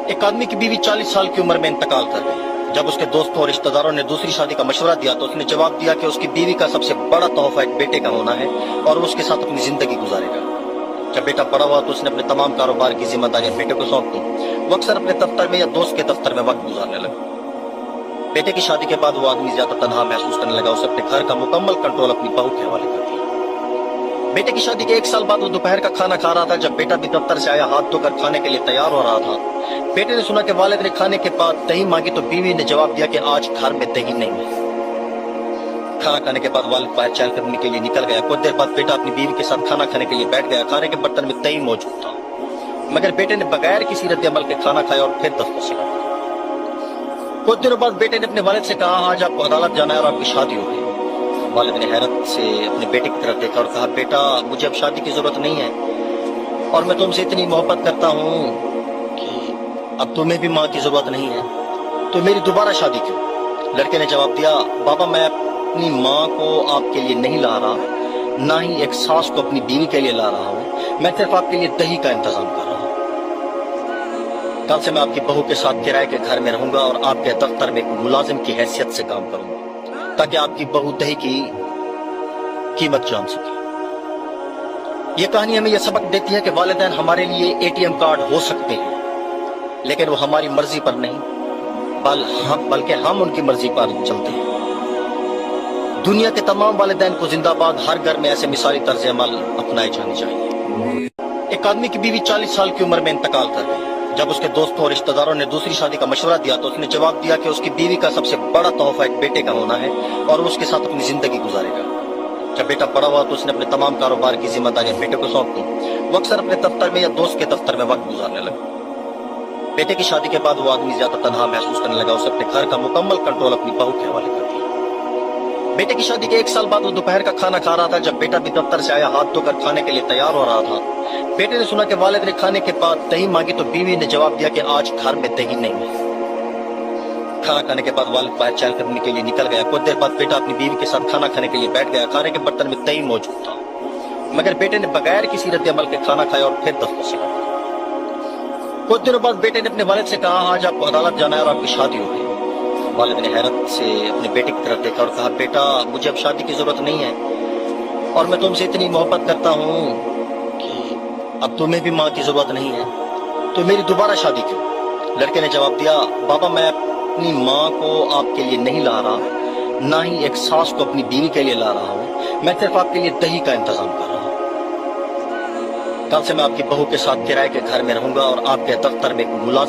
एक आदमी की बीवी 40 साल की उम्र में इंतकाल कर गई। जब उसके दोस्तों और रिश्तेदारों ने दूसरी शादी का मशवरा दिया तो उसने जवाब दिया कि उसकी बीवी का सबसे बड़ा तोहफा एक बेटे का होना है और वो उसके साथ अपनी जिंदगी गुजारेगा। जब बेटा बड़ा हुआ तो उसने अपने तमाम कारोबार की जिम्मेदारियां बेटे को सौंप दी। वो अक्सर अपने दफ्तर में या दोस्त के दफ्तर में वक्त गुजारने लगा। बेटे की शादी के बाद वो आदमी ज्यादा तनहा महसूस करने लगा। उसे अपने घर का मुकम्मल कंट्रोल अपनी बहू के हवाले कर दिया। बेटे की शादी के 1 साल बाद वो दोपहर का खाना खा रहा था। जब बेटा भी दफ्तर से आया, हाथ धोकर खाने के लिए तैयार हो रहा था, बेटे ने सुना कि वालिद ने खाने के बाद दही मांगी तो बीवी ने जवाब दिया कि आज घर में दही नहीं है। खाना खाने के बाद वालिद बाहर चहल करने के लिए निकल गया। कुछ देर बाद बेटा अपनी बीवी के साथ खाना खाने के लिए बैठ गया। खाने के बर्तन में दही मौजूद था, मगर बेटे ने बगैर किसी रद्द अमल के खाना खाया और फिर दफ्तर से लौटा। कुछ दिनों बाद बेटे ने अपने वालिद से कहा, आज आपको अदालत जाना है और आपकी शादी हो गई। वालिद ने हैरत से अपने बेटे की तरफ देखा और कहा, बेटा मुझे अब शादी की जरूरत नहीं है और मैं तुमसे इतनी मोहब्बत करता हूँ कि अब तुम्हें भी माँ की जरूरत नहीं है, तो मेरी दोबारा शादी क्यों? लड़के ने जवाब दिया, बाबा मैं अपनी माँ को आपके लिए नहीं ला रहा, ना ही एक सास को अपनी बीवी के लिए ला रहा हूँ। मैं सिर्फ आपके लिए दही का इंतजाम कर रहा हूँ। कल से मैं आपकी बहू के साथ किराए के घर में रहूंगा और आपके दफ्तर में एक मुलाजिम की हैसियत से काम करूंगा, ताकि आपकी बहू दही की कीमत जान सके। ये कहानी हमें यह सबक देती है कि वालिदैन हमारे लिए एटीएम कार्ड हो सकते हैं, लेकिन वो हमारी मर्जी पर नहीं बल्कि हम उनकी मर्जी पर चलते हैं। दुनिया के तमाम वालिदैन को जिंदाबाद। हर घर में ऐसे मिसाली तर्ज अमल अपनाए जाने चाहिए। एक आदमी की बीवी 40 साल की उम्र में इंतकाल कर गई। जब उसके दोस्तों और रिश्तेदारों ने दूसरी शादी का मशवरा दिया तो उसने जवाब दिया कि उसकी बीवी का सबसे बड़ा तोहफा एक बेटे का होना है और वो उसके साथ अपनी जिंदगी गुजारेगा। जब बेटा बड़ा हुआ तो उसने अपने तमाम कारोबार की जिम्मेदारियां बेटे को सौंप दी। वो अक्सर अपने दफ्तर में या दोस्त के दफ्तर में वक्त गुजारने लगा। बेटे की शादी के बाद वो आदमी ज्यादा तनहा महसूस करने लगा। उसे अपने घर का मुकम्मल कंट्रोल अपनी बहू के हवाले कर दिया। बेटे की शादी के 1 साल बाद वो दोपहर का खाना खा रहा था। जब बेटा भी दफ्तर से आया, हाथ धोकर खाने के लिए तैयार हो रहा था, बेटे ने सुना कि वालिद ने खाने के बाद दही मांगी तो बीवी ने जवाब दिया कि आज घर में दही नहीं है। खाना खाने के बाद वालिद बाहर चहल करने के लिए निकल गया। कुछ देर बाद बेटा अपनी बीवी के साथ खाना खाने के लिए बैठ गया। खाने के बर्तन में दही मौजूद था, मगर बेटे ने बगैर किसी रद्द अमल के खाना खाया और फिर दफ्तर से लौटा। कुछ दिनों बाद बेटे ने अपने वालिद से कहा, आज आपको अदालत जाना है और आपकी शादी हो गई। वालिद ने हैरत से अपने बेटे की तरफ देखा और कहा, बेटा मुझे अब शादी की जरूरत नहीं है और मैं तुमसे इतनी मोहब्बत करता हूँ कि अब तुम्हें भी माँ की जरूरत नहीं है, तो मेरी दोबारा शादी क्यों? लड़के ने जवाब दिया, बाबा मैं अपनी माँ को आपके लिए नहीं ला रहा, ना ही एक सास को अपनी बीवी के लिए ला रहा हूँ। मैं सिर्फ आपके लिए दही का इंतजाम कर रहा हूँ। कल से मैं आपकी बहू के साथ किराए के घर में रहूंगा और आपके दफ्तर में एक मुलाजिम